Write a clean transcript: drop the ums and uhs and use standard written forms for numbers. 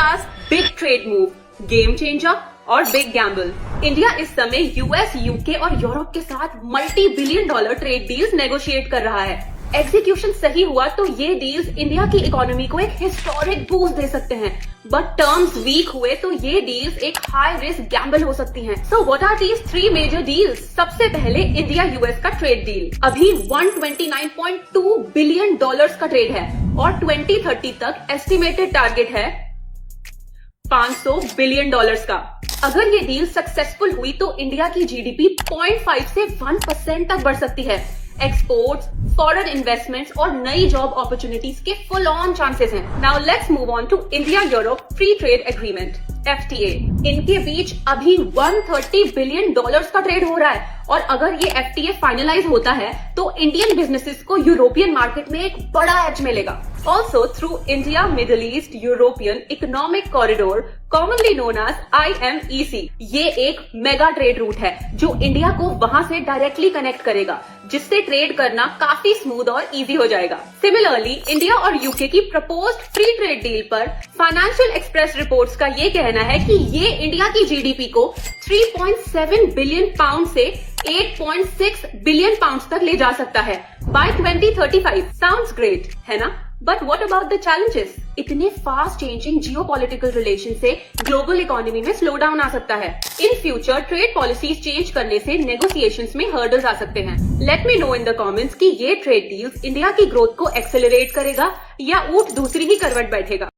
India's big trade move, game changer और big Gamble. India इस समय यूएस, यूके और यूरोप के साथ multi billion dollar trade deals negotiate कर रहा है। एग्जीक्यूशन सही हुआ तो ये डील्स इंडिया की इकोनॉमी को एक हिस्टोरिक बूस्ट दे सकते हैं, बट टर्म्स वीक हुए तो ये डील्स एक हाई रिस्क गैम्बल हो सकती हैं। So what are these 3 major deals? सबसे पहले इंडिया यूएस का ट्रेड डील। अभी 129.2 बिलियन डॉलर्स का ट्रेड है और 2030 तक एस्टिमेटेड टारगेट है 500 बिलियन डॉलर्स का। अगर ये डील सक्सेसफुल हुई तो इंडिया की जीडीपी 0.5 से 1% तक बढ़ सकती है। एक्सपोर्ट्स, फॉरेन इन्वेस्टमेंट्स और नई जॉब अपॉर्चुनिटीज के फुल ऑन चांसेस हैं। Now let's move on to India Europe free trade agreement FTA। इनके बीच अभी 130 बिलियन डॉलर्स का ट्रेड हो रहा है और अगर ये FTA फाइनलाइज होता है तो इंडियन बिजनेसेस को यूरोपियन मार्केट में एक बड़ा एज मिलेगा। Also through India Middle East European economic corridor, commonly known as IMEC, ये एक मेगा ट्रेड रूट है जो इंडिया को वहां से डायरेक्टली कनेक्ट करेगा, जिससे ट्रेड करना काफी स्मूथ और इजी हो जाएगा। सिमिलरली इंडिया और यूके की प्रपोज्ड फ्री ट्रेड डील पर फाइनेंशियल एक्सप्रेस रिपोर्ट्स का ये कहना है कि ये इंडिया की जीडीपी को 3.7 बिलियन पाउंड से 8.6 बिलियन पाउंड तक ले जा सकता है बाय 2035। साउंड्स ग्रेट, है ना? But what about the challenges? इतने फास्ट चेंजिंग जियोपॉलिटिकल रिलेशन से ग्लोबल इकोनॉमी में स्लो डाउन आ सकता है। In future trade policies change करने से नेगोशिएशंस में हर्डल्स आ सकते हैं। Let me know in the comments कि ये ट्रेड डील्स इंडिया की ग्रोथ को एक्सेलरेट करेगा या ऊंट दूसरी ही करवट बैठेगा।